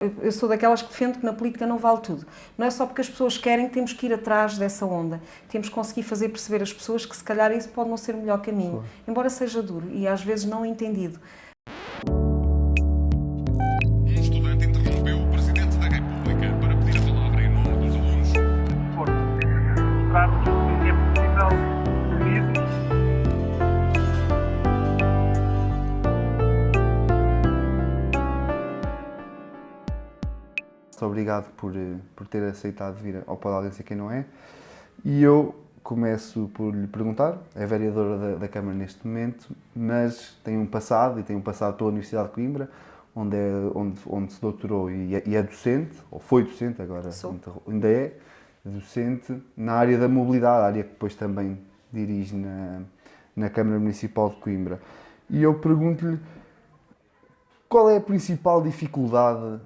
Eu sou daquelas que defendo que na política não vale tudo. Não é só porque as pessoas querem que temos que ir atrás dessa onda. Temos que conseguir fazer perceber às pessoas que se calhar isso pode não ser o melhor caminho. Claro. Embora seja duro e às vezes não entendido. Um estudante interrompeu o Presidente da República para pedir a palavra em nome dos alunos. Mostrarmos que é possível unir. Obrigado por ter aceitado vir ao Pode Ser Quem Não É. E eu começo por lhe perguntar, é vereadora da Câmara neste momento, mas tem um passado pela Universidade de Coimbra, onde se doutorou e é docente, ou foi docente, agora ainda é docente, na área da mobilidade, área que depois também dirige na Câmara Municipal de Coimbra. E eu pergunto-lhe qual é a principal dificuldade,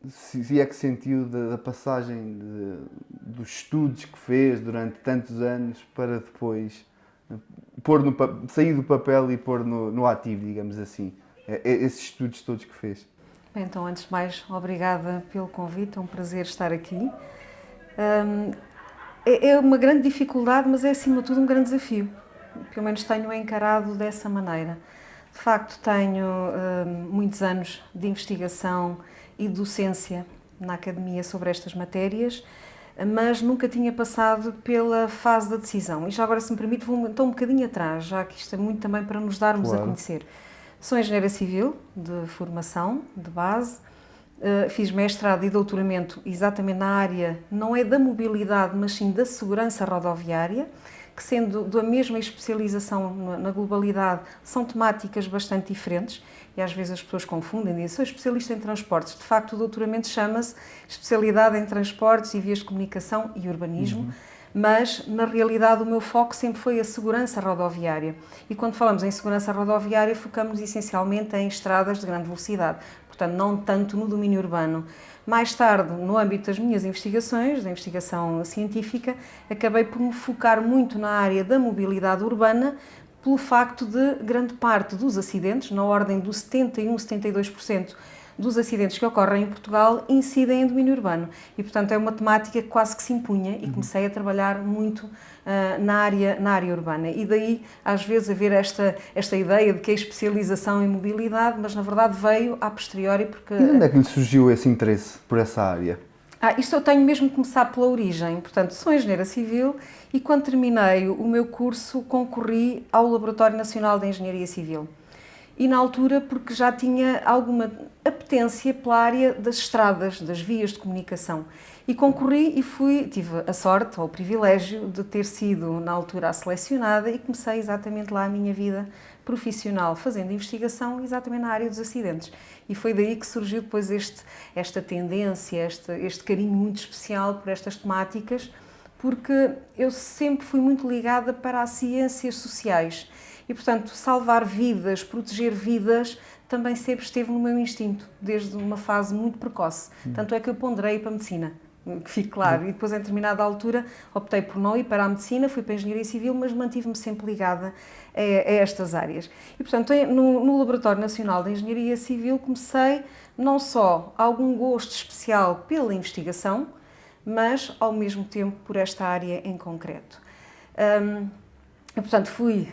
se é que sentiu, da passagem dos estudos que fez durante tantos anos para depois sair do papel e pôr no ativo, digamos assim, esses estudos todos que fez. Bem, então, antes de mais, obrigada pelo convite, é um prazer estar aqui. É uma grande dificuldade, mas é acima de tudo um grande desafio. Pelo menos tenho encarado dessa maneira. De facto, tenho muitos anos de investigação e docência na academia sobre estas matérias, mas nunca tinha passado pela fase da decisão. E já agora, se me permite, vou então um bocadinho atrás, já que isto é muito também para nos darmos a conhecer. Sou engenheira civil, de formação, de base, fiz mestrado e doutoramento exatamente na área, não é da mobilidade, mas sim da segurança rodoviária, que sendo da mesma especialização na globalidade, são temáticas bastante diferentes e às vezes as pessoas confundem e dizem, sou especialista em transportes. De facto, o doutoramento chama-se especialidade em transportes e vias de comunicação e urbanismo, mas na realidade o meu foco sempre foi a segurança rodoviária. E quando falamos em segurança rodoviária, focamos essencialmente em estradas de grande velocidade, portanto não tanto no domínio urbano. Mais tarde, no âmbito das minhas investigações, da investigação científica, acabei por me focar muito na área da mobilidade urbana, pelo facto de grande parte dos acidentes, na ordem do 71, 72% dos acidentes que ocorrem em Portugal, incidem em domínio urbano. E, portanto, é uma temática que quase que se impunha e comecei a trabalhar muito na área urbana. E daí, às vezes, haver esta ideia de que é especialização em mobilidade, mas, na verdade, veio a posteriori porque... E de onde é que lhe surgiu esse interesse por essa área? Isto eu tenho mesmo que começar pela origem. Portanto, sou engenheira civil e, quando terminei o meu curso, concorri ao Laboratório Nacional de Engenharia Civil. E na altura, porque já tinha alguma apetência pela área das estradas, das vias de comunicação. E concorri e tive a sorte ou o privilégio de ter sido, na altura, selecionada e comecei exatamente lá a minha vida profissional, fazendo investigação exatamente na área dos acidentes. E foi daí que surgiu depois esta tendência, este carinho muito especial por estas temáticas, porque eu sempre fui muito ligada para as ciências sociais. E, portanto, salvar vidas, proteger vidas, também sempre esteve no meu instinto, desde uma fase muito precoce. Tanto é que eu ponderei para a medicina, que fique claro. E depois, em determinada altura, optei por não ir para a medicina, fui para a engenharia civil, mas mantive-me sempre ligada a estas áreas. E, portanto, no Laboratório Nacional de Engenharia Civil, comecei não só algum gosto especial pela investigação, mas, ao mesmo tempo, por esta área em concreto. E, portanto, fui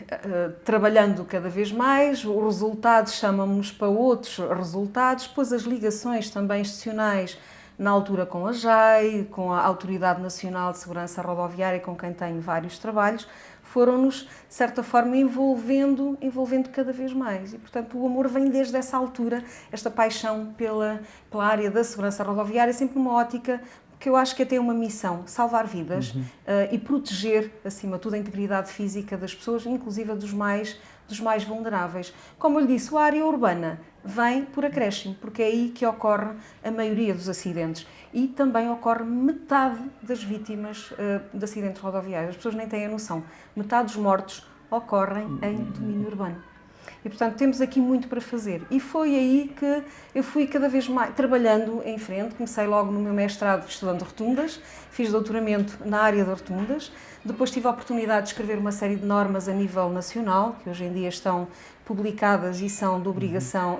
trabalhando cada vez mais, os resultados chamam-nos para outros resultados, depois as ligações também institucionais, na altura com a JAI, com a Autoridade Nacional de Segurança Rodoviária, com quem tenho vários trabalhos, foram-nos, de certa forma, envolvendo cada vez mais. E, portanto, o amor vem desde essa altura, esta paixão pela área da segurança rodoviária, sempre numa ótica que eu acho que até é uma missão, salvar vidas e proteger, acima de tudo, a integridade física das pessoas, inclusive dos mais vulneráveis. Como eu lhe disse, a área urbana vem por acréscimo, porque é aí que ocorre a maioria dos acidentes e também ocorre metade das vítimas de acidentes rodoviários. As pessoas nem têm a noção. Metade dos mortos ocorrem em domínio urbano. E, portanto, temos aqui muito para fazer. E foi aí que eu fui cada vez mais trabalhando em frente. Comecei logo no meu mestrado estudando rotundas, fiz doutoramento na área de rotundas, depois tive a oportunidade de escrever uma série de normas a nível nacional, que hoje em dia estão publicadas e são de obrigação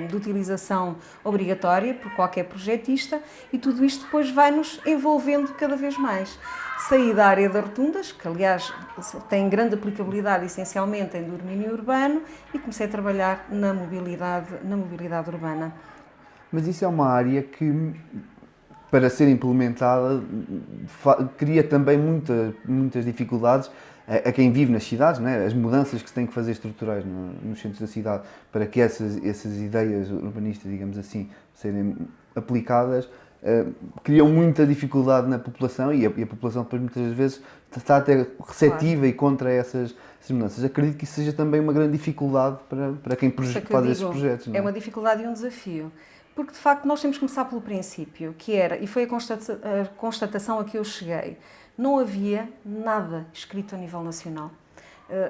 de utilização obrigatória por qualquer projetista, e tudo isto depois vai-nos envolvendo cada vez mais. Saí da área das rotundas, que aliás tem grande aplicabilidade essencialmente em domínio urbano, e comecei a trabalhar na mobilidade urbana. Mas isso é uma área que, para ser implementada, cria também muitas dificuldades a quem vive nas cidades, não é? As mudanças que se têm que fazer estruturais nos centros da cidade para que essas ideias urbanistas, digamos assim, serem aplicadas, criam muita dificuldade na população e a população depois muitas vezes está até receptiva, claro, e contra essas mudanças. Acredito que isso seja também uma grande dificuldade para quem faz esses projetos. Não é? É uma dificuldade e um desafio. Porque, de facto, nós temos que começar pelo princípio, que era, e foi a constatação a que eu cheguei, não havia nada escrito a nível nacional.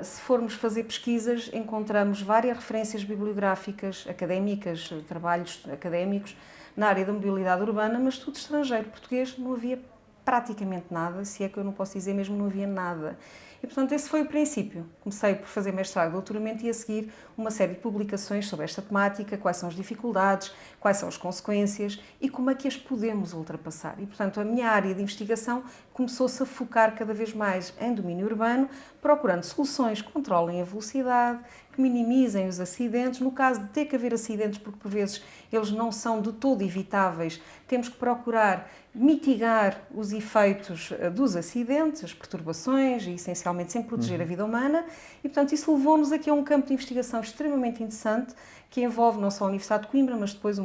Se formos fazer pesquisas, encontramos várias referências bibliográficas, académicas, trabalhos académicos, na área da mobilidade urbana, mas tudo estrangeiro. Português não havia praticamente nada, se é que eu não posso dizer mesmo não havia nada. E, portanto, esse foi o princípio. Comecei por fazer mestrado e doutoramento e a seguir uma série de publicações sobre esta temática, quais são as dificuldades, quais são as consequências e como é que as podemos ultrapassar. E, portanto, a minha área de investigação começou-se a focar cada vez mais em domínio urbano, procurando soluções que controlem a velocidade, que minimizem os acidentes. No caso de ter que haver acidentes, porque por vezes eles não são de todo evitáveis, temos que procurar mitigar os efeitos dos acidentes, as perturbações e, essencialmente, sempre proteger a vida humana. E, portanto, isso levou-nos aqui a um campo de investigação extremamente interessante que envolve não só a Universidade de Coimbra, mas depois,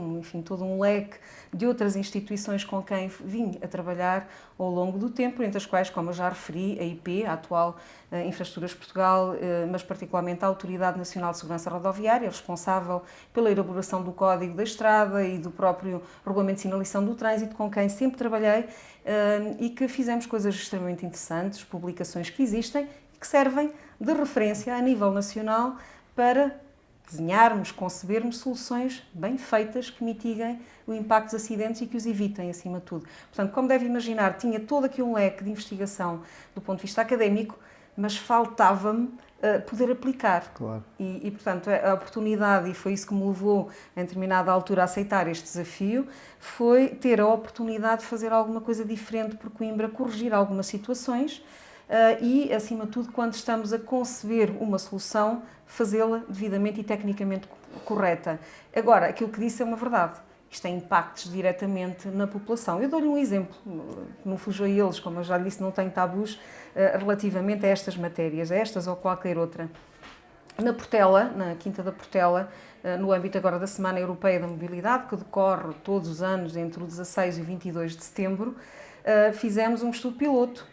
todo um leque de outras instituições com quem vim a trabalhar ao longo do tempo, entre as quais, como eu já referi, a IP, a atual Infraestruturas Portugal, mas particularmente a Autoridade Nacional de Segurança Rodoviária, responsável pela elaboração do Código da Estrada e do próprio Regulamento de Sinalização do Trânsito, com quem sempre trabalhei e que fizemos coisas extremamente interessantes, publicações que existem e que servem de referência a nível nacional para desenharmos, concebermos soluções bem feitas que mitiguem o impacto dos acidentes e que os evitem, acima de tudo. Portanto, como deve imaginar, tinha todo aqui um leque de investigação do ponto de vista académico, mas faltava-me poder aplicar. Claro. E, portanto, a oportunidade, e foi isso que me levou, em determinada altura, a aceitar este desafio, foi ter a oportunidade de fazer alguma coisa diferente por Coimbra, corrigir algumas situações, e, acima de tudo, quando estamos a conceber uma solução, fazê-la devidamente e tecnicamente correta. Agora, aquilo que disse é uma verdade. Isto tem impactos diretamente na população. Eu dou-lhe um exemplo, não fujo a eles, como eu já lhe disse, não tenho tabus relativamente a estas matérias, a estas ou qualquer outra. Na Portela, na Quinta da Portela, no âmbito agora da Semana Europeia da Mobilidade, que decorre todos os anos entre o 16 e 22 de setembro, fizemos um estudo piloto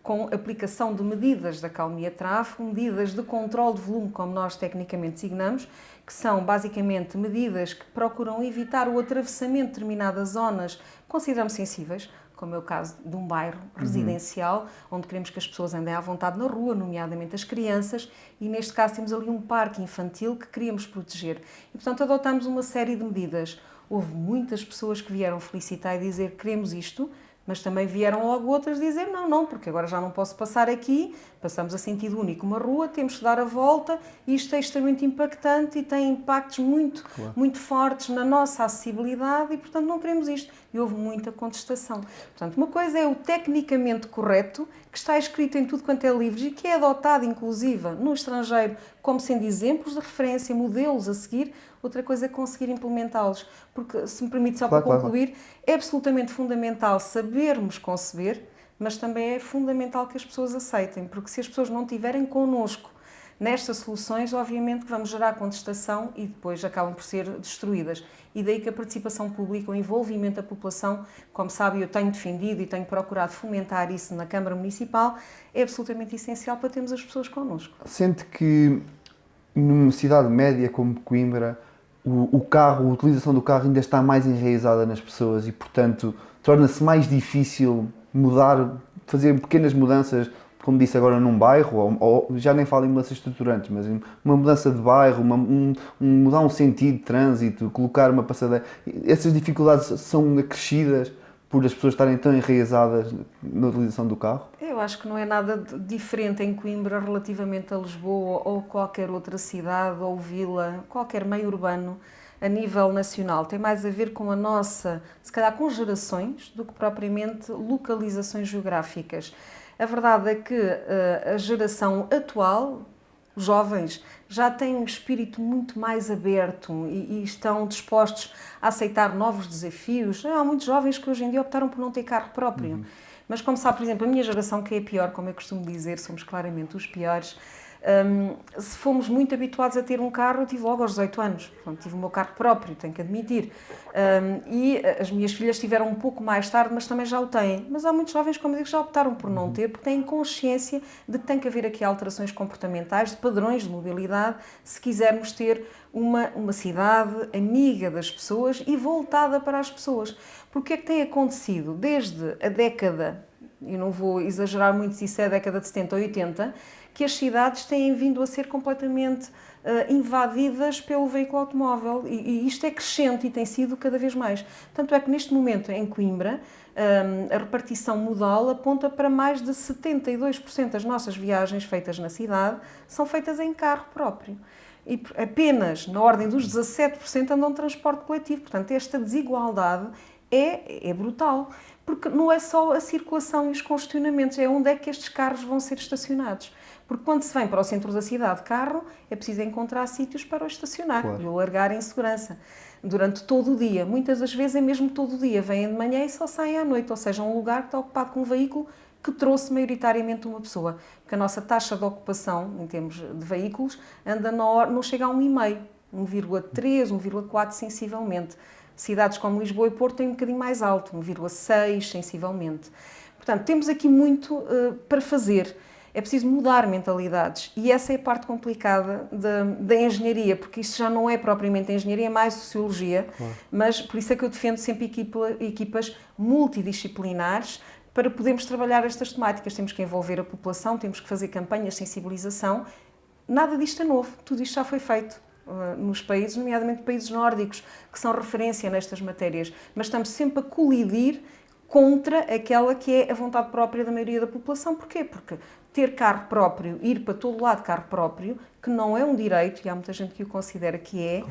com aplicação de medidas da calmia de tráfego, medidas de controle de volume, como nós tecnicamente designamos, que são basicamente medidas que procuram evitar o atravessamento de determinadas zonas que consideramos sensíveis, como é o caso de um bairro residencial, onde queremos que as pessoas andem à vontade na rua, nomeadamente as crianças, e neste caso temos ali um parque infantil que queríamos proteger. E, portanto, adotamos uma série de medidas. Houve muitas pessoas que vieram felicitar e dizer que queremos isto, mas também vieram logo outras dizer não, porque agora já não posso passar aqui, passamos a sentido único uma rua, temos que dar a volta, e isto é extremamente impactante e tem impactos muito fortes na nossa acessibilidade e, portanto, não queremos isto. E houve muita contestação. Portanto, uma coisa é o tecnicamente correto, que está escrito em tudo quanto é livros e que é adotado, inclusive, no estrangeiro, como sendo exemplos de referência, modelos a seguir. Outra coisa é conseguir implementá-los, porque, se me permite só para concluir, é absolutamente fundamental sabermos conceber, mas também é fundamental que as pessoas aceitem, porque se as pessoas não estiverem connosco nestas soluções, obviamente que vamos gerar contestação e depois acabam por ser destruídas. E daí que a participação pública, o envolvimento da população, como sabe, eu tenho defendido e tenho procurado fomentar isso na Câmara Municipal, é absolutamente essencial para termos as pessoas connosco. Sente que numa cidade média como Coimbra, a utilização do carro ainda está mais enraizada nas pessoas e, portanto, torna-se mais difícil mudar, fazer pequenas mudanças, como disse agora, num bairro, ou já nem falo em mudanças estruturantes, mas uma mudança de bairro, mudar um sentido de trânsito, colocar uma passadeira. Essas dificuldades são acrescidas por as pessoas estarem tão enraizadas na utilização do carro? Eu acho que não é nada diferente em Coimbra relativamente a Lisboa ou qualquer outra cidade ou vila, qualquer meio urbano a nível nacional. Tem mais a ver com a nossa, se calhar com gerações, do que propriamente localizações geográficas. A verdade é que a geração atual, os jovens, já têm um espírito muito mais aberto e estão dispostos a aceitar novos desafios. Há muitos jovens que hoje em dia optaram por não ter carro próprio. Mas como sabe, por exemplo, a minha geração, que é a pior, como eu costumo dizer, somos claramente os piores, se fomos muito habituados a ter um carro, eu tive logo aos 18 anos, portanto, tive o meu carro próprio, tenho que admitir. E as minhas filhas tiveram um pouco mais tarde, mas também já o têm. Mas há muitos jovens, como eu digo, já optaram por não ter, porque têm consciência de que tem que haver aqui alterações comportamentais, de padrões de mobilidade, se quisermos ter uma cidade amiga das pessoas e voltada para as pessoas. Porque o que é que tem acontecido? Desde a década, eu não vou exagerar muito se isso é a década de 70 ou 80, que as cidades têm vindo a ser completamente invadidas pelo veículo automóvel e isto é crescente e tem sido cada vez mais. Tanto é que neste momento em Coimbra a repartição modal aponta para mais de 72% das nossas viagens feitas na cidade são feitas em carro próprio. E apenas na ordem dos 17% andam de transporte coletivo. Portanto, esta desigualdade é brutal, porque não é só a circulação e os congestionamentos, é onde é que estes carros vão ser estacionados. Porque quando se vem para o centro da cidade de carro, é preciso encontrar sítios para o estacionar, claro, e o largar em segurança. Durante todo o dia, muitas das vezes é mesmo todo o dia, vêm de manhã e só saem à noite, ou seja, um lugar que está ocupado com um veículo que trouxe maioritariamente uma pessoa. Porque a nossa taxa de ocupação, em termos de veículos, anda não chega a 1,5, 1,3, 1,4 sensivelmente. Cidades como Lisboa e Porto têm um bocadinho mais alto, 1,6 sensivelmente. Portanto, temos aqui muito para fazer. É preciso mudar mentalidades e essa é a parte complicada da engenharia, porque isto já não é propriamente engenharia, é mais sociologia, mas por isso é que eu defendo sempre equipas multidisciplinares para podermos trabalhar estas temáticas. Temos que envolver a população, temos que fazer campanhas de sensibilização. Nada disto é novo, tudo isto já foi feito nos países, nomeadamente países nórdicos, que são referência nestas matérias, mas estamos sempre a colidir contra aquela que é a vontade própria da maioria da população. Porquê? Porque ter carro próprio, ir para todo lado de carro próprio, que não é um direito, e há muita gente que o considera que é,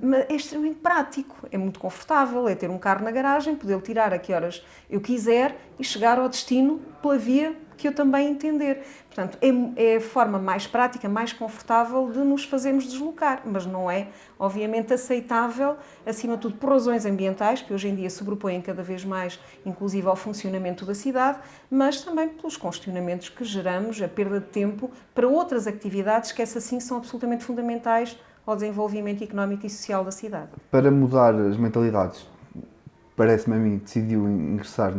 mas é extremamente prático, é muito confortável, é ter um carro na garagem, poder tirar a que horas eu quiser e chegar ao destino pela via que eu também entender. Portanto, é a forma mais prática, mais confortável de nos fazermos deslocar, mas não é, obviamente, aceitável, acima de tudo, por razões ambientais, que hoje em dia sobrepõem cada vez mais, inclusive ao funcionamento da cidade, mas também pelos congestionamentos que geramos, a perda de tempo para outras atividades que essas sim são absolutamente fundamentais ao desenvolvimento económico e social da cidade. Para mudar as mentalidades, parece-me a mim, decidiu ingressar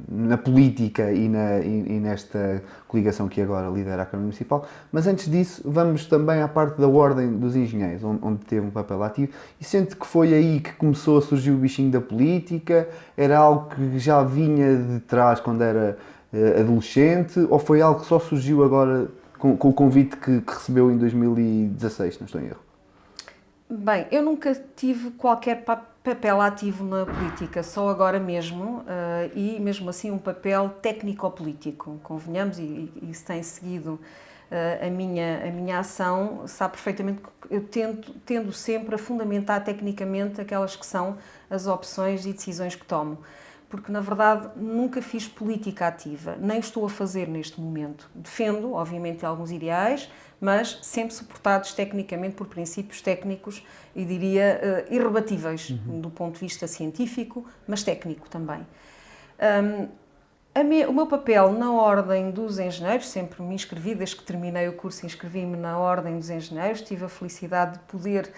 na política e nesta coligação que agora lidera a Câmara Municipal, mas antes disso vamos também à parte da Ordem dos Engenheiros, onde teve um papel ativo, e sente que foi aí que começou a surgir o bichinho da política? Era algo que já vinha de trás quando era adolescente, ou foi algo que só surgiu agora com o convite que recebeu em 2016, não estou em erro? Bem, eu nunca tive qualquer papel ativo na política, só agora mesmo, e mesmo assim um papel técnico-político, convenhamos, e se tem seguido a minha ação, sabe perfeitamente que eu tendo sempre a fundamentar tecnicamente aquelas que são as opções e decisões que tomo. Porque, na verdade, nunca fiz política ativa, nem estou a fazer neste momento. Defendo, obviamente, alguns ideais, mas sempre suportados tecnicamente por princípios técnicos e, diria, irrebatíveis, do ponto de vista científico, mas técnico também. O meu papel na Ordem dos Engenheiros, sempre me inscrevi, desde que terminei o curso, inscrevi-me na Ordem dos Engenheiros, tive a felicidade de poder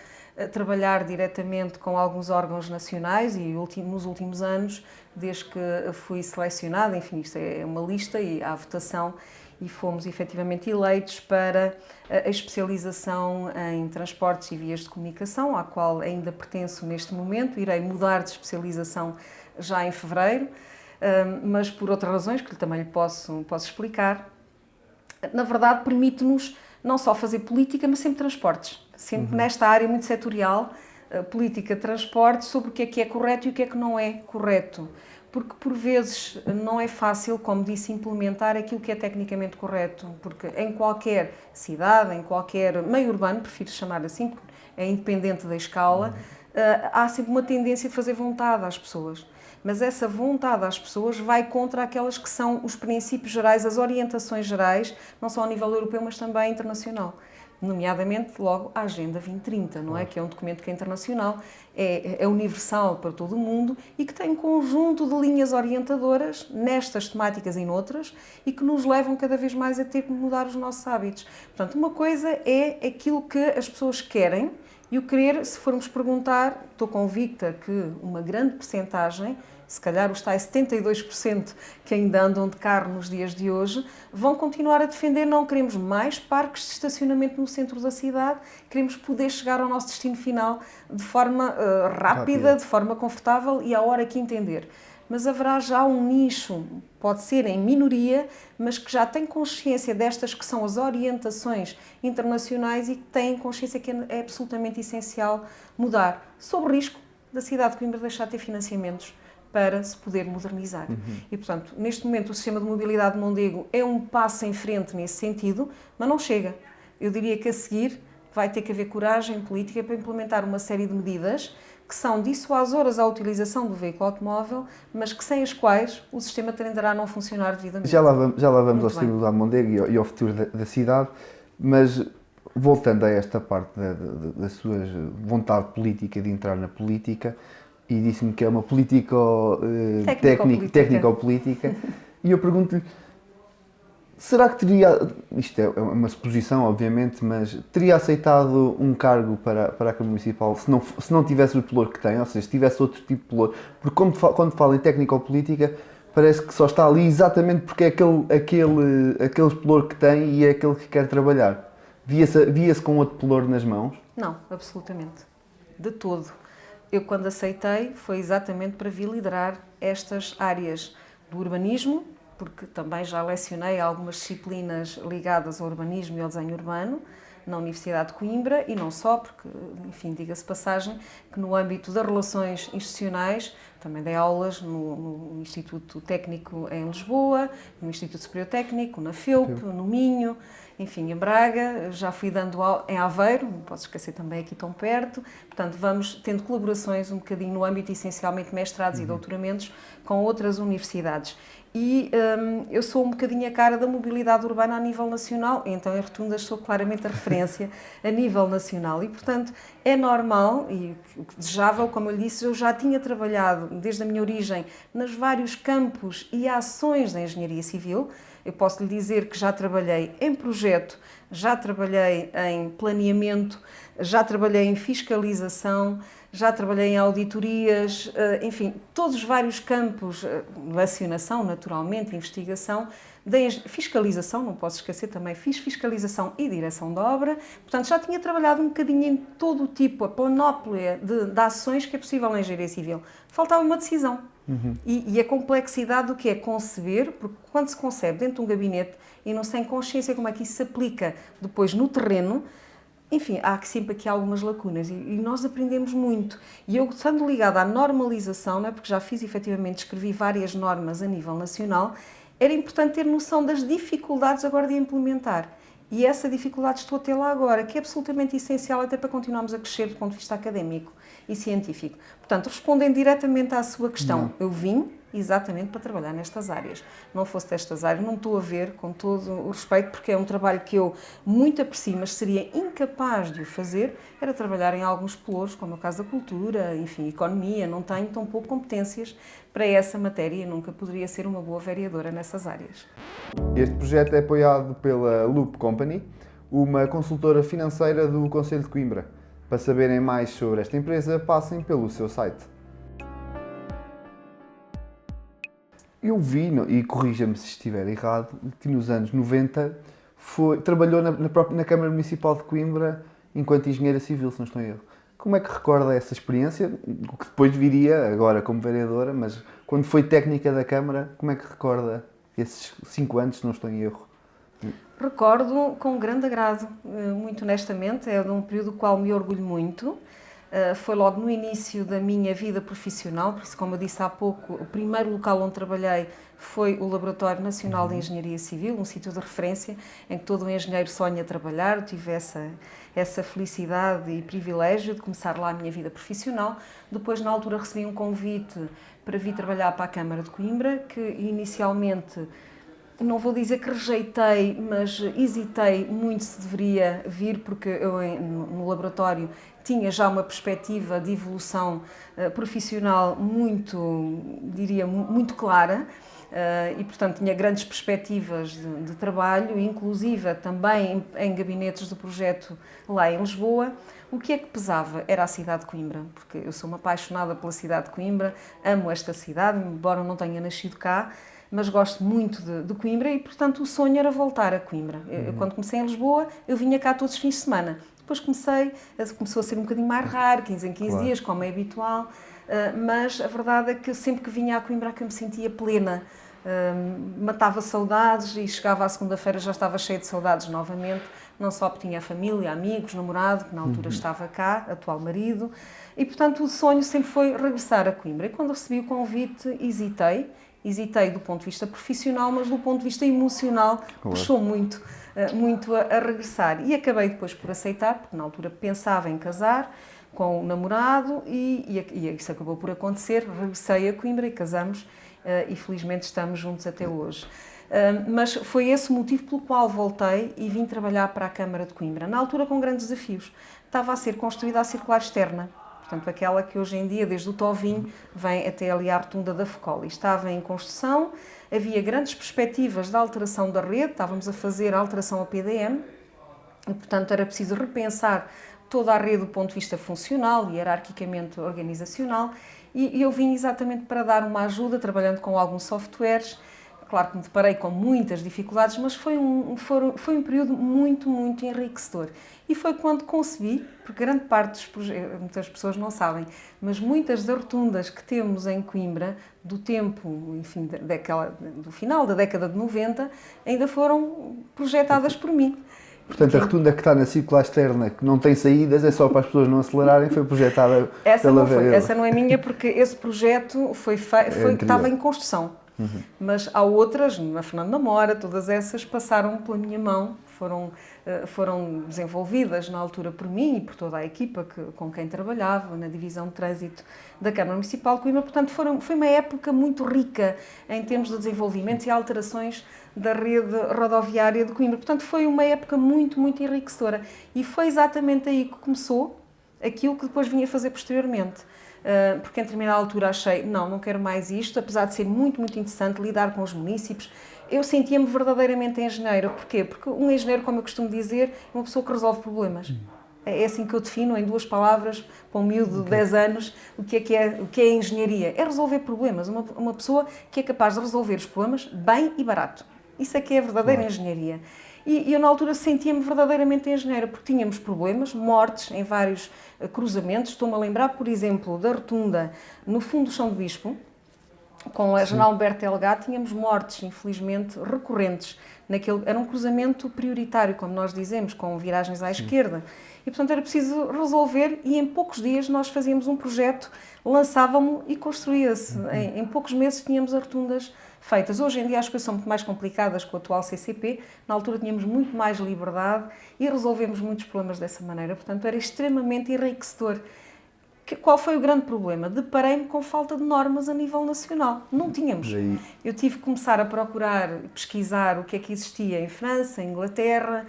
trabalhar diretamente com alguns órgãos nacionais e nos últimos anos, desde que fui selecionada, enfim, isto é uma lista e há votação, e fomos efetivamente eleitos para a especialização em transportes e vias de comunicação, à qual ainda pertenço neste momento. Irei mudar de especialização já em fevereiro, mas por outras razões que também lhe posso explicar. Na verdade, permite-nos não só fazer política, mas sempre transportes. Sempre nesta área muito setorial, política de transporte sobre o que é correto e o que é que não é correto. Porque, por vezes, não é fácil, como disse, implementar aquilo que é tecnicamente correto. Porque em qualquer cidade, em qualquer meio urbano, prefiro chamar assim, porque é independente da escala, há sempre uma tendência de fazer vontade às pessoas. Mas essa vontade às pessoas vai contra aquelas que são os princípios gerais, as orientações gerais, não só a nível europeu, mas também internacional. Nomeadamente, logo, a Agenda 2030, não é? Que é um documento que é internacional, é universal para todo o mundo e que tem um conjunto de linhas orientadoras nestas temáticas e noutras e que nos levam cada vez mais a ter que mudar os nossos hábitos. Portanto, uma coisa é aquilo que as pessoas querem e o querer, se formos perguntar, estou convicta que uma grande percentagem, se calhar os tais 72% que ainda andam de carro nos dias de hoje, vão continuar a defender, não queremos mais parques de estacionamento no centro da cidade, queremos poder chegar ao nosso destino final de forma rápida, de forma confortável e à hora que entender. Mas haverá já um nicho, pode ser em minoria, mas que já tem consciência destas que são as orientações internacionais e que têm consciência que é absolutamente essencial mudar, sob o risco da cidade de Coimbra deixar de ter financiamentos para se poder modernizar. E, portanto, neste momento o sistema de mobilidade de Mondego é um passo em frente nesse sentido, mas não chega. Eu diria que a seguir vai ter que haver coragem política para implementar uma série de medidas que são dissuasoras à utilização do veículo automóvel, mas que sem as quais o sistema tenderá a não funcionar devidamente. Já lá vamos ao Muito sistema bem. do Mondego e ao futuro da cidade, mas voltando a esta parte da sua vontade política de entrar na política, e disse-me que é uma técnico-política, e eu pergunto-lhe, será que teria, isto é uma suposição obviamente, mas teria aceitado um cargo para a Câmara Municipal se não tivesse o pelour que tem, ou seja, se tivesse outro tipo de pelour? Porque quando fala em técnico-política, parece que só está ali exatamente porque é aquele pelour que tem e é aquele que quer trabalhar. Via-se com outro pelour nas mãos? Não, absolutamente. De todo. Eu, quando aceitei, foi exatamente para vir liderar estas áreas do urbanismo, porque também já lecionei algumas disciplinas ligadas ao urbanismo e ao desenho urbano na Universidade de Coimbra, e não só, porque, enfim, diga-se passagem, que no âmbito das relações institucionais também dei aulas no Instituto Técnico em Lisboa, no Instituto Superior Técnico, na FEUP, no Minho, enfim, em Braga, já fui dando em Aveiro, não posso esquecer também aqui tão perto, portanto vamos tendo colaborações um bocadinho no âmbito essencialmente mestrados e doutoramentos com outras universidades. E eu sou um bocadinho a cara da mobilidade urbana a nível nacional, então em Rotundas sou claramente a referência a nível nacional e, portanto, é normal e desejável, como eu lhe disse, eu já tinha trabalhado desde a minha origem nos vários campos e ações da engenharia civil. Eu posso lhe dizer que já trabalhei em projeto, já trabalhei em planeamento, já trabalhei em fiscalização, já trabalhei em auditorias, enfim, todos os vários campos, lecionação, naturalmente, investigação, fiscalização, não posso esquecer, também fiz fiscalização e direção de obra, portanto já tinha trabalhado um bocadinho em todo o tipo, a panóplia de ações que é possível na engenharia civil. Faltava uma decisão. E a complexidade do que é conceber, porque quando se concebe dentro de um gabinete e não se tem consciência como é que isso se aplica depois no terreno, enfim, há sempre aqui algumas lacunas e nós aprendemos muito. E eu, estando ligada à normalização, não é, porque já fiz efetivamente, escrevi várias normas a nível nacional, era importante ter noção das dificuldades agora de implementar. E essa dificuldade estou a ter lá agora, que é absolutamente essencial até para continuarmos a crescer do ponto de vista académico e científico. Portanto, respondendo diretamente à sua questão, eu vim exatamente para trabalhar nestas áreas. Não fosse destas áreas, não estou a ver, com todo o respeito, porque é um trabalho que eu muito aprecio, mas seria incapaz de o fazer, era trabalhar em alguns pelouros, como é o caso da cultura, enfim, economia, não tenho tão pouco competências para essa matéria e nunca poderia ser uma boa vereadora nessas áreas. Este projeto é apoiado pela Loop Company, uma consultora financeira do Concelho de Coimbra. Para saberem mais sobre esta empresa, passem pelo seu site. Eu vi, e corrija-me se estiver errado, que nos anos 90 trabalhou na Câmara Municipal de Coimbra enquanto engenheira civil, se não estou em erro. Como é que recorda essa experiência, o que depois viria agora como vereadora, mas quando foi técnica da Câmara, como é que recorda esses 5 anos, se não estou em erro? Recordo com grande agrado, muito honestamente, é de um período do qual me orgulho muito. Foi logo no início da minha vida profissional, por isso, como eu disse há pouco, o primeiro local onde trabalhei foi o Laboratório Nacional de Engenharia Civil, um sítio de referência em que todo o engenheiro sonha trabalhar. Eu tive essa felicidade e privilégio de começar lá a minha vida profissional. Depois, na altura, recebi um convite para vir trabalhar para a Câmara de Coimbra, que inicialmente, não vou dizer que rejeitei, mas hesitei muito se deveria vir, porque eu no laboratório tinha já uma perspectiva de evolução profissional muito, diria, muito clara. E, portanto, tinha grandes perspectivas de trabalho, inclusive também em gabinetes do projeto lá em Lisboa. O que é que pesava? Era a cidade de Coimbra, porque eu sou uma apaixonada pela cidade de Coimbra, amo esta cidade, embora não tenha nascido cá, mas gosto muito de Coimbra e, portanto, o sonho era voltar a Coimbra. Eu, quando comecei em Lisboa, eu vinha cá todos os fins de semana. Depois começou a ser um bocadinho mais raro, 15 em 15 dias, como é habitual, mas a verdade é que sempre que vinha a Coimbra que eu me sentia plena. Matava saudades e chegava à segunda-feira já estava cheia de saudades novamente, não só porque tinha família, amigos, namorado, que na altura estava cá, atual marido, e portanto o sonho sempre foi regressar a Coimbra. E quando recebi o convite hesitei do ponto de vista profissional, mas do ponto de vista emocional puxou muito a regressar. E acabei depois por aceitar, porque na altura pensava em casar com o namorado e isso acabou por acontecer. Regressei a Coimbra e casamos e felizmente estamos juntos até hoje. Mas foi esse o motivo pelo qual voltei e vim trabalhar para a Câmara de Coimbra. Na altura com grandes desafios. Estava a ser construída a circular externa. Portanto, aquela que hoje em dia, desde o Tovinho, vem até ali à rotunda da Focoli. Estava em construção, havia grandes perspectivas de alteração da rede, estávamos a fazer a alteração a PDM, e, portanto, era preciso repensar toda a rede do ponto de vista funcional e hierarquicamente organizacional, e eu vim exatamente para dar uma ajuda, trabalhando com alguns softwares. Claro que me deparei com muitas dificuldades, mas foi um período muito, muito enriquecedor. E foi quando concebi, porque grande parte dos projetos, muitas pessoas não sabem, mas muitas das rotundas que temos em Coimbra, do tempo, enfim, do final da década de 90, ainda foram projetadas por mim. Portanto, a rotunda que está na circular externa, que não tem saídas, é só para as pessoas não acelerarem, foi projetada pela Varela. Essa não é minha, porque esse projeto estava em construção. Mas há outras, na Fernando Namora, todas essas passaram pela minha mão, foram desenvolvidas na altura por mim e por toda a equipa com quem trabalhava na divisão de trânsito da Câmara Municipal de Coimbra. Portanto, foi uma época muito rica em termos de desenvolvimento e alterações da rede rodoviária de Coimbra. Portanto, foi uma época muito, muito enriquecedora. E foi exatamente aí que começou aquilo que depois vinha fazer posteriormente. Porque em determinada altura achei, não quero mais isto, apesar de ser muito, muito interessante lidar com os munícipes. Eu sentia-me verdadeiramente engenheira. Porquê? Porque um engenheiro, como eu costumo dizer, é uma pessoa que resolve problemas. É assim que eu defino, em 2 palavras, para um miúdo de 10 anos, o que é engenharia. É resolver problemas. Uma pessoa que é capaz de resolver os problemas bem e barato. Isso é que é a verdadeira engenharia. E eu, na altura, sentia-me verdadeiramente engenheira, porque tínhamos problemas, mortes em vários cruzamentos. Estou-me a lembrar, por exemplo, da rotunda no fundo do Chão do Bispo, com a General Alberto Delgado, tínhamos mortes, infelizmente, recorrentes. Era um cruzamento prioritário, como nós dizemos, com viragens à esquerda. E, portanto, era preciso resolver e em poucos dias nós fazíamos um projeto, lançávamos e construía-se. Em poucos meses tínhamos as rotundas feitas. Hoje em dia as coisas são muito mais complicadas com o atual CCP. Na altura tínhamos muito mais liberdade e resolvemos muitos problemas dessa maneira. Portanto, era extremamente enriquecedor. Qual foi o grande problema? Deparei-me com falta de normas a nível nacional. Não tínhamos. Eu tive que começar a procurar, pesquisar o que é que existia em França, em Inglaterra,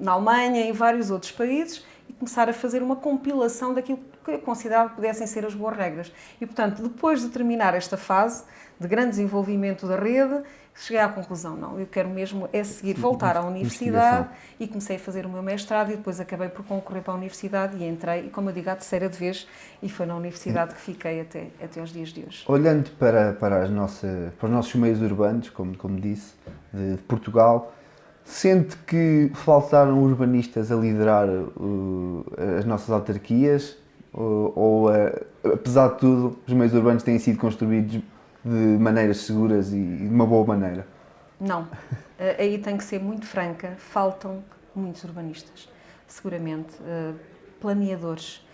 na Alemanha, em vários outros países, e começar a fazer uma compilação daquilo que eu considerava que pudessem ser as boas regras. E, portanto, depois de terminar esta fase de grande desenvolvimento da rede, cheguei à conclusão, eu quero mesmo seguir, voltar à universidade, e comecei a fazer o meu mestrado e depois acabei por concorrer para a universidade e entrei, como eu digo, à terceira de vez, e foi na universidade que fiquei até aos dias de hoje. Olhando para os nossos meios urbanos, como disse, de Portugal, sente que faltaram urbanistas a liderar as nossas autarquias ou apesar de tudo, os meios urbanos têm sido construídos de maneiras seguras e de uma boa maneira? Não. Aí tenho que ser muito franca. Faltam muitos urbanistas, seguramente. Planeadores.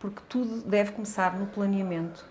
porque tudo deve começar no planeamento.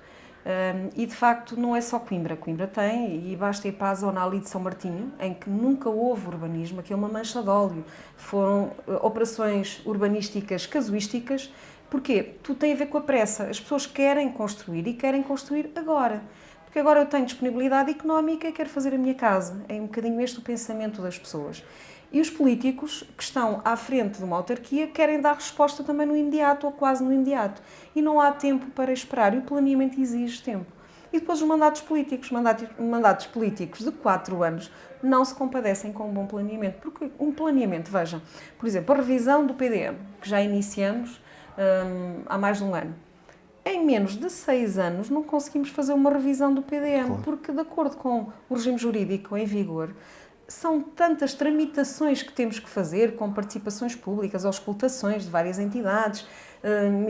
E de facto não é só Coimbra. Coimbra tem, e basta ir para a zona ali de São Martinho, em que nunca houve urbanismo, aquilo é uma mancha de óleo. Foram operações urbanísticas casuísticas. Porquê? Tudo tem a ver com a pressa. As pessoas querem construir e querem construir agora. Porque agora eu tenho disponibilidade económica e quero fazer a minha casa. É um bocadinho este o pensamento das pessoas. E os políticos que estão à frente de uma autarquia querem dar resposta também no imediato ou quase no imediato. E não há tempo para esperar. E o planeamento exige tempo. E depois os mandatos políticos de 4 anos não se compadecem com um bom planeamento. Porque um planeamento, vejam, por exemplo, a revisão do PDM, que já iniciamos há mais de um ano. Em menos de 6 anos não conseguimos fazer uma revisão do PDM, claro. Porque de acordo com o regime jurídico em vigor, são tantas tramitações que temos que fazer, com participações públicas, auscultações de várias entidades,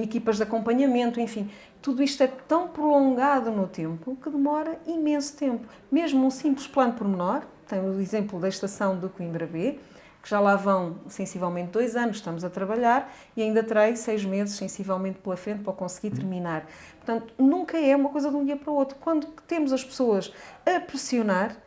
equipas de acompanhamento, enfim, tudo isto é tão prolongado no tempo que demora imenso tempo. Mesmo um simples plano pormenor, tem o exemplo da estação de Coimbra B, que já lá vão sensivelmente 2 anos, estamos a trabalhar, e ainda terei 6 meses sensivelmente pela frente para conseguir terminar. Portanto, nunca é uma coisa de um dia para o outro. Quando temos as pessoas a pressionar,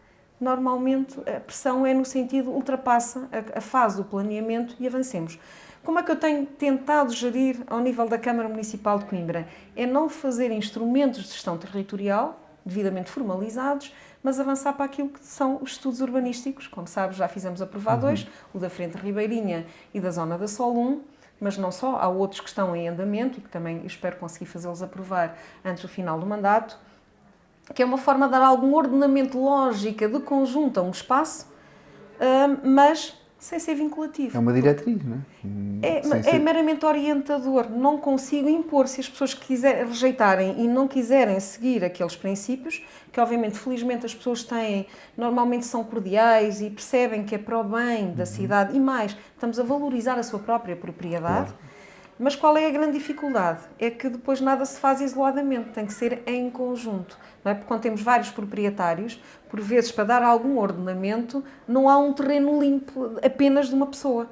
normalmente a pressão é no sentido, ultrapassa a fase do planeamento e avancemos. Como é que eu tenho tentado gerir ao nível da Câmara Municipal de Coimbra? É não fazer instrumentos de gestão territorial devidamente formalizados, mas avançar para aquilo que são os estudos urbanísticos. Como sabes, já fizemos aprovar 2, o da Frente Ribeirinha e da Zona da Sol 1, mas não só, há outros que estão em andamento e que também espero conseguir fazê-los aprovar antes do final do mandato, que é uma forma de dar algum ordenamento, lógica de conjunto a um espaço, mas sem ser vinculativo. É uma diretriz, não é? É meramente orientador. Não consigo impor. Se as pessoas rejeitarem e não quiserem seguir aqueles princípios, que obviamente, felizmente, as pessoas têm, normalmente são cordiais e percebem que é para o bem da cidade e mais, estamos a valorizar a sua própria propriedade. Claro. Mas qual é a grande dificuldade? É que depois nada se faz isoladamente, tem que ser em conjunto. Não é? Porque quando temos vários proprietários, por vezes, para dar algum ordenamento, não há um terreno limpo apenas de uma pessoa.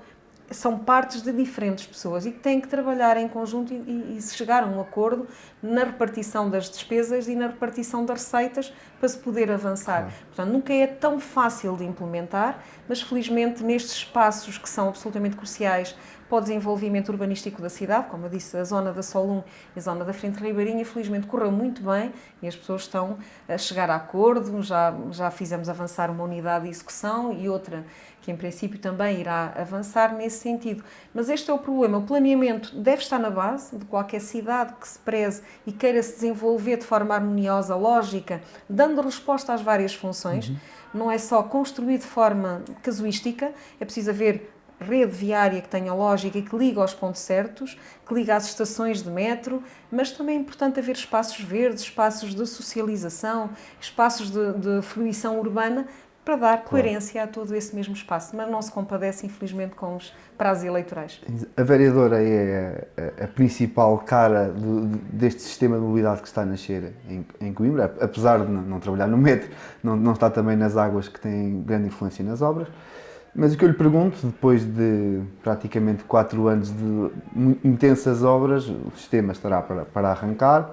São partes de diferentes pessoas e que têm que trabalhar em conjunto e chegar a um acordo na repartição das despesas e na repartição das receitas para se poder avançar. Claro. Portanto, nunca é tão fácil de implementar, mas felizmente nestes espaços que são absolutamente cruciais para o desenvolvimento urbanístico da cidade, como eu disse, a zona da Sol 1 e a zona da Frente Ribeirinha, felizmente correu muito bem e as pessoas estão a chegar a acordo, já fizemos avançar uma unidade de execução e outra que em princípio também irá avançar nesse sentido. Mas este é o problema, o planeamento deve estar na base de qualquer cidade que se preze e queira se desenvolver de forma harmoniosa, lógica, dando resposta às várias funções. Não é só construir de forma casuística, é preciso haver rede viária que tenha lógica e que liga aos pontos certos, que liga às estações de metro, mas também é importante haver espaços verdes, espaços de socialização, espaços de fruição urbana, para dar coerência a todo esse mesmo espaço, mas não se compadece, infelizmente, com os prazos eleitorais. A vereadora é a principal cara deste sistema de mobilidade que está a nascer em Coimbra, apesar de não trabalhar no metro, não está também nas águas que têm grande influência nas obras. Mas o que eu lhe pergunto, depois de praticamente 4 anos de intensas obras, o sistema estará para arrancar,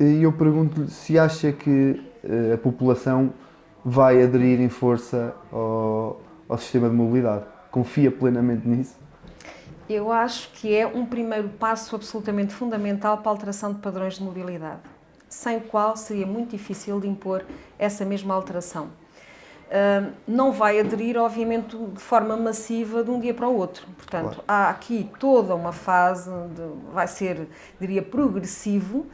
e eu pergunto-lhe se acha que a população vai aderir em força ao sistema de mobilidade. Confia plenamente nisso? Eu acho que é um primeiro passo absolutamente fundamental para a alteração de padrões de mobilidade, sem o qual seria muito difícil de impor essa mesma alteração. Não vai aderir, obviamente, de forma massiva de um dia para o outro. Portanto, claro. Há aqui toda uma fase, vai ser, diria, progressivo,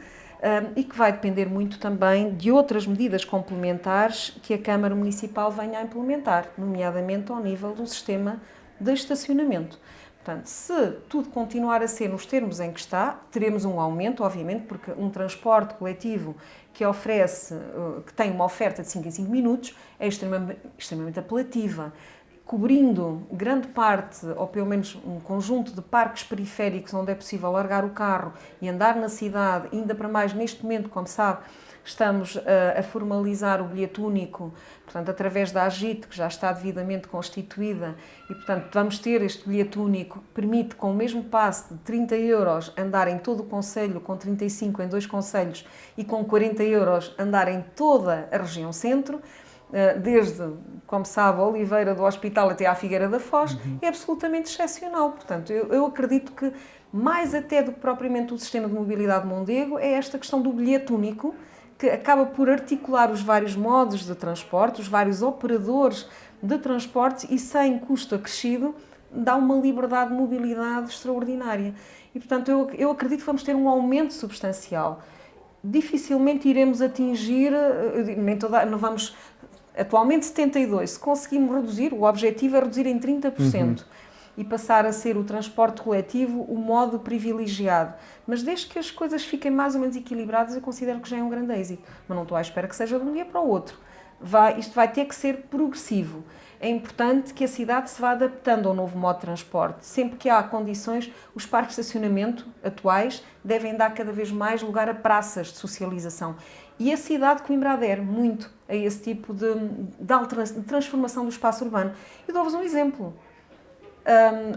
e que vai depender muito também de outras medidas complementares que a Câmara Municipal venha a implementar, nomeadamente ao nível do sistema de estacionamento. Portanto, se tudo continuar a ser nos termos em que está, teremos um aumento, obviamente, porque um transporte coletivo que oferece, que tem uma oferta de 5 em 5 minutos, é extremamente apelativa, cobrindo grande parte, ou pelo menos um conjunto de parques periféricos onde é possível largar o carro e andar na cidade, ainda para mais neste momento, como sabe, estamos a formalizar o bilhete único, portanto, através da AGIT, que já está devidamente constituída, e, portanto, vamos ter este bilhete único que permite, com o mesmo passe de 30 euros, andar em todo o concelho, com 35 em 2 concelhos, e com 40 euros andar em toda a região centro, desde, como sabe, a Oliveira do Hospital até à Figueira da Foz, é absolutamente excepcional. Portanto, eu acredito que, mais até do que propriamente o sistema de mobilidade Mondego, é esta questão do bilhete único, que acaba por articular os vários modos de transporte, os vários operadores de transporte e, sem custo acrescido, dá uma liberdade de mobilidade extraordinária. E, portanto, eu acredito que vamos ter um aumento substancial. Dificilmente iremos atingir, não vamos, atualmente 72, se conseguimos reduzir, o objetivo é reduzir em 30%. E passar a ser o transporte coletivo o modo privilegiado. Mas desde que as coisas fiquem mais ou menos equilibradas, eu considero que já é um grande êxito. Mas não estou à espera que seja de um dia para o outro. Isto vai ter que ser progressivo. É importante que a cidade se vá adaptando ao novo modo de transporte. Sempre que há condições, os parques de estacionamento atuais devem dar cada vez mais lugar a praças de socialização. E a cidade de Coimbra adere muito a esse tipo de transformação do espaço urbano. E dou-vos um exemplo.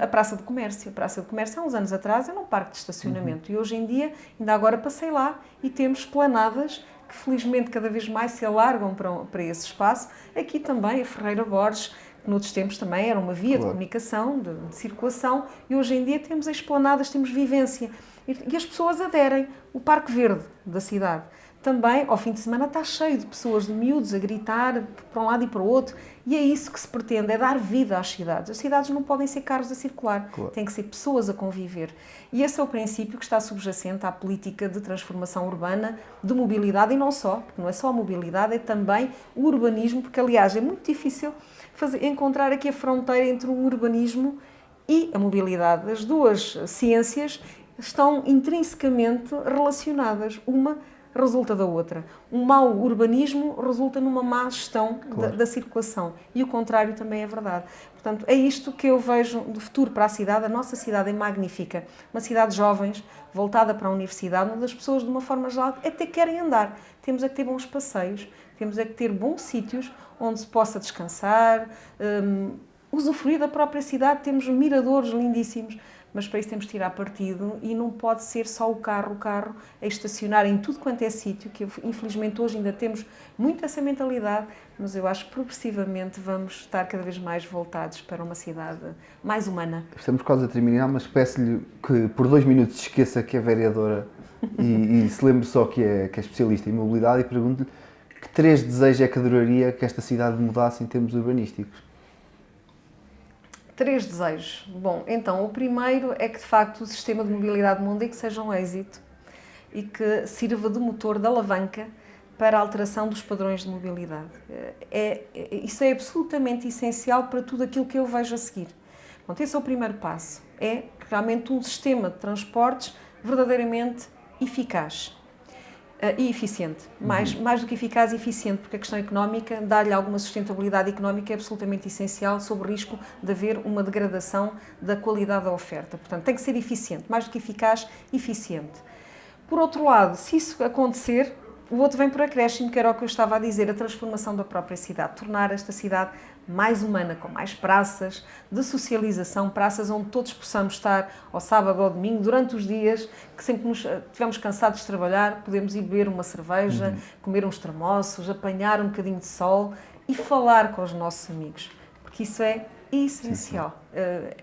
A Praça de Comércio. A Praça de Comércio, há uns anos atrás, era um parque de estacionamento. E hoje em dia, ainda agora passei lá e temos esplanadas que felizmente cada vez mais se alargam para esse espaço. Aqui também a Ferreira Borges, que noutros tempos também era uma via de comunicação, de circulação, e hoje em dia temos as esplanadas, temos vivência. E as pessoas aderem. O Parque Verde da cidade também, ao fim de semana, está cheio de pessoas, de miúdos, a gritar para um lado e para o outro. E é isso que se pretende, é dar vida às cidades. As cidades não podem ser carros a circular, têm que ser pessoas a conviver. E esse é o princípio que está subjacente à política de transformação urbana, de mobilidade, e não só, porque não é só a mobilidade, é também o urbanismo, porque, aliás, é muito difícil encontrar aqui a fronteira entre o urbanismo e a mobilidade. As duas ciências estão intrinsecamente relacionadas. Uma resulta da outra. Um mau urbanismo resulta numa má gestão da circulação. E o contrário também é verdade. Portanto, é isto que eu vejo de futuro para a cidade. A nossa cidade é magnífica. Uma cidade de jovens, voltada para a universidade, onde as pessoas, de uma forma geral, até querem andar. Temos é que ter bons passeios, temos é que ter bons sítios onde se possa descansar, usufruir da própria cidade. Temos miradores lindíssimos, mas para isso temos de tirar partido e não pode ser só o carro a estacionar em tudo quanto é sítio, que infelizmente hoje ainda temos muito essa mentalidade, mas eu acho que progressivamente vamos estar cada vez mais voltados para uma cidade mais humana. Estamos quase a terminar, mas peço-lhe que por 2 minutos se esqueça que é vereadora e se lembre só que é especialista em mobilidade, e pergunto-lhe que 3 desejos é que adoraria que esta cidade mudasse em termos urbanísticos. 3 desejos. Bom, então, o primeiro é que, de facto, o sistema de mobilidade Mondego seja um êxito e que sirva de motor, de alavanca para a alteração dos padrões de mobilidade. Isso é absolutamente essencial para tudo aquilo que eu vejo a seguir. Bom, esse é o primeiro passo. É realmente um sistema de transportes verdadeiramente eficaz. E eficiente, mais do que eficaz e eficiente, porque a questão económica, dar-lhe alguma sustentabilidade económica é absolutamente essencial, sob o risco de haver uma degradação da qualidade da oferta. Portanto, tem que ser eficiente, mais do que eficaz, eficiente. Por outro lado, se isso acontecer, o outro vem por acréscimo, que era o que eu estava a dizer, a transformação da própria cidade, tornar esta cidade mais humana, com mais praças de socialização, praças onde todos possamos estar ao sábado ou ao domingo, durante os dias, que sempre nos estivermos cansados de trabalhar, podemos ir beber uma cerveja, comer uns termossos, apanhar um bocadinho de sol e falar com os nossos amigos, porque isso é essencial.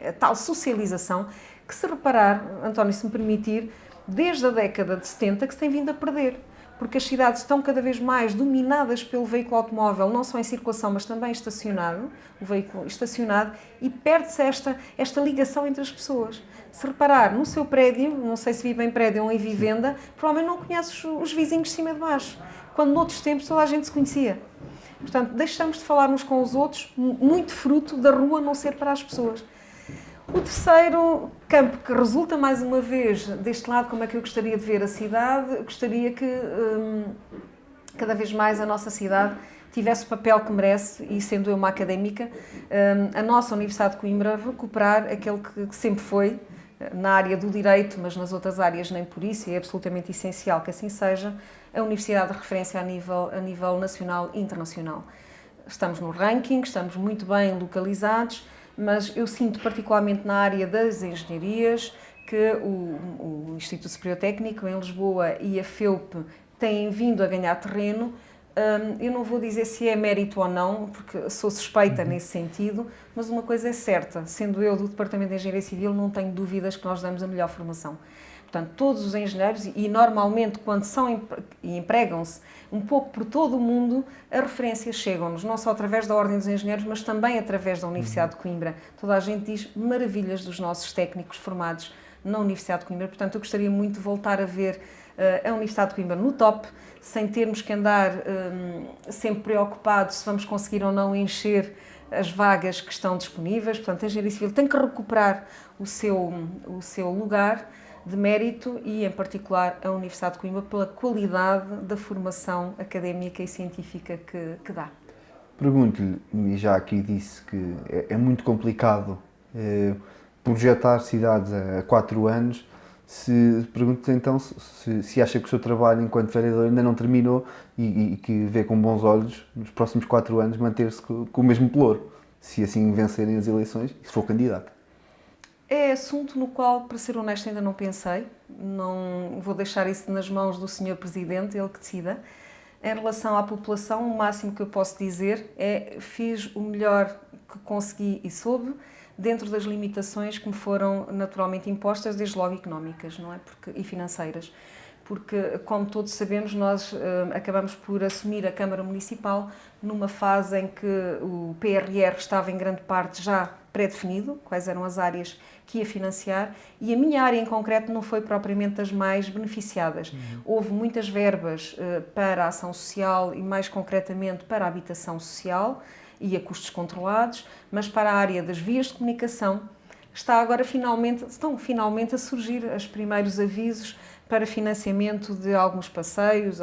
A tal socialização que, se reparar, António, se me permitir, desde a década de 70 que se tem vindo a perder. Porque as cidades estão cada vez mais dominadas pelo veículo automóvel, não só em circulação, mas também estacionado, o veículo estacionado, e perde-se esta ligação entre as pessoas. Se reparar no seu prédio, não sei se vive em prédio ou em vivenda, provavelmente não conhece os vizinhos de cima e de baixo, quando noutros tempos toda a gente se conhecia. Portanto, deixamos de falar uns com os outros, muito fruto da rua não ser para as pessoas. O terceiro campo, que resulta mais uma vez deste lado, como é que eu gostaria de ver a cidade, eu gostaria que cada vez mais a nossa cidade tivesse o papel que merece, e sendo eu uma académica, a nossa Universidade de Coimbra recuperar aquele que sempre foi, na área do direito, mas nas outras áreas nem por isso, e é absolutamente essencial que assim seja, a universidade de referência a nível nacional e internacional. Estamos no ranking, estamos muito bem localizados, mas eu sinto particularmente na área das engenharias que o Instituto Superior Técnico em Lisboa e a FEUP têm vindo a ganhar terreno. Eu não vou dizer se é mérito ou não, porque sou suspeita nesse sentido, mas uma coisa é certa, sendo eu do Departamento de Engenharia Civil, não tenho dúvidas que nós damos a melhor formação. Portanto, todos os engenheiros, e normalmente quando e empregam-se um pouco por todo o mundo, as referências chegam-nos, não só através da Ordem dos Engenheiros, mas também através da Universidade de Coimbra. Toda a gente diz maravilhas dos nossos técnicos formados na Universidade de Coimbra, portanto eu gostaria muito de voltar a ver a Universidade de Coimbra no top, sem termos que andar sempre preocupados se vamos conseguir ou não encher as vagas que estão disponíveis. Portanto, a Engenharia Civil tem que recuperar o seu lugar de mérito e, em particular, a Universidade de Coimbra pela qualidade da formação académica e científica que dá. Pergunto-lhe, e já aqui disse que é muito complicado projetar cidades a 4 anos, pergunto-te então se acha que o seu trabalho enquanto vereador ainda não terminou e que vê com bons olhos nos próximos 4 anos manter-se com o mesmo pelouro, se assim vencerem as eleições e se for candidato. É assunto no qual, para ser honesto, ainda não pensei. Não vou deixar isso nas mãos do Sr. Presidente, ele que decida. Em relação à população, o máximo que eu posso dizer é fiz o melhor que consegui e soube, dentro das limitações que me foram naturalmente impostas, desde logo económicas, não é? E financeiras. Porque, como todos sabemos, nós acabamos por assumir a Câmara Municipal numa fase em que o PRR estava em grande parte já pré-definido, quais eram as áreas que ia financiar, e a minha área em concreto não foi propriamente das mais beneficiadas. Houve muitas verbas para a ação social e, mais concretamente, para a habitação social e a custos controlados, mas para a área das vias de comunicação estão finalmente a surgir os primeiros avisos para financiamento de alguns passeios,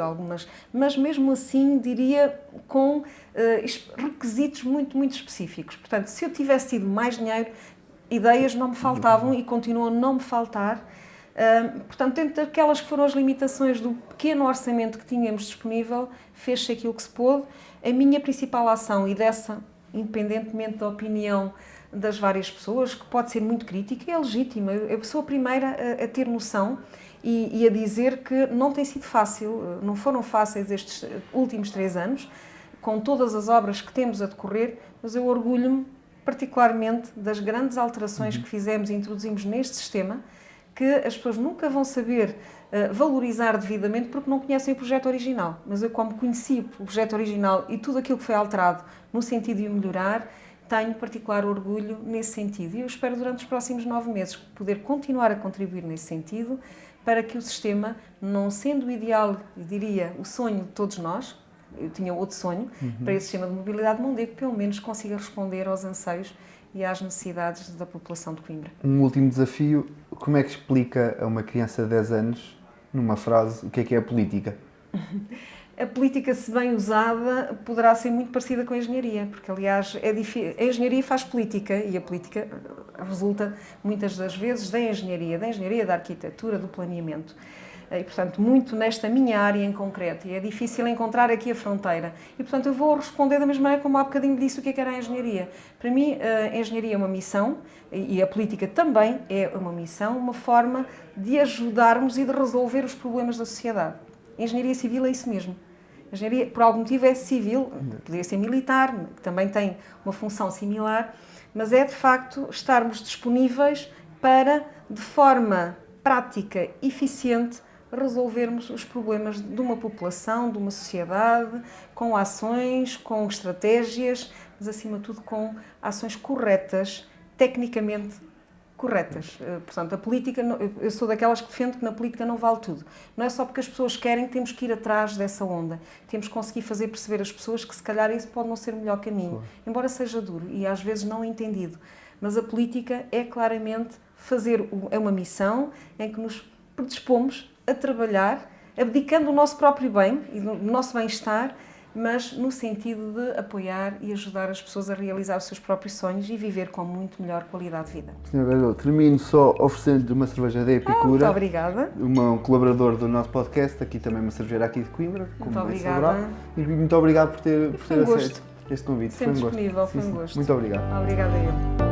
mas mesmo assim diria com requisitos muito, muito específicos. Portanto, se eu tivesse tido mais dinheiro, ideias não me faltavam e continuam a não me faltar. Portanto, dentro daquelas que foram as limitações do pequeno orçamento que tínhamos disponível, fez-se aquilo que se pôde. A minha principal ação, e dessa, independentemente da opinião das várias pessoas, que pode ser muito crítica, é legítima. Eu sou a primeira a ter noção e a dizer que não tem sido fácil, não foram fáceis estes últimos 3 anos, com todas as obras que temos a decorrer, mas eu orgulho-me particularmente das grandes alterações que fizemos e introduzimos neste sistema, que as pessoas nunca vão saber valorizar devidamente porque não conhecem o projeto original. Mas eu, como conheci o projeto original e tudo aquilo que foi alterado no sentido de o melhorar, tenho particular orgulho nesse sentido. E eu espero, durante os próximos 9 meses, poder continuar a contribuir nesse sentido, para que o sistema, não sendo o ideal, eu diria, o sonho de todos nós, eu tinha outro sonho, para esse sistema de mobilidade de Mondego, pelo menos consiga responder aos anseios e às necessidades da população de Coimbra. Um último desafio, como é que explica a uma criança de 10 anos, numa frase, o que é a política? A política, se bem usada, poderá ser muito parecida com a engenharia, porque, aliás, a engenharia faz política e a política resulta, muitas das vezes, da engenharia, da arquitetura, do planeamento. E, portanto, muito nesta minha área em concreto, e é difícil encontrar aqui a fronteira. E, portanto, eu vou responder da mesma maneira como há bocadinho disse o que era a engenharia. Para mim, a engenharia é uma missão, e a política também é uma missão, uma forma de ajudarmos e de resolver os problemas da sociedade. A engenharia civil é isso mesmo. A engenharia, por algum motivo, é civil, poderia ser militar, que também tem uma função similar, mas é, de facto, estarmos disponíveis para, de forma prática, eficiente, resolvermos os problemas de uma população, de uma sociedade, com ações, com estratégias, mas, acima de tudo, com ações corretas, tecnicamente corretas. Portanto, a política, eu sou daquelas que defendo que na política não vale tudo. Não é só porque as pessoas querem que temos que ir atrás dessa onda. Temos que conseguir fazer perceber às pessoas que, se calhar, isso pode não ser o melhor caminho, embora seja duro e, às vezes, não entendido. Mas a política é claramente é uma missão em que nos predispomos a trabalhar, abdicando do nosso próprio bem e do nosso bem-estar, mas no sentido de apoiar e ajudar as pessoas a realizar os seus próprios sonhos e viver com muito melhor qualidade de vida. Sr. Vereador, termino só oferecendo uma cerveja da Epicura. Muito obrigada. Um colaborador do nosso podcast, aqui também uma cervejeira aqui de Coimbra. Muito obrigada. E muito obrigado por ter Foi um aceito gosto. este convite. Sempre foi um gosto. disponível, foi Sim, um sim. gosto. Muito obrigado. Obrigada eu.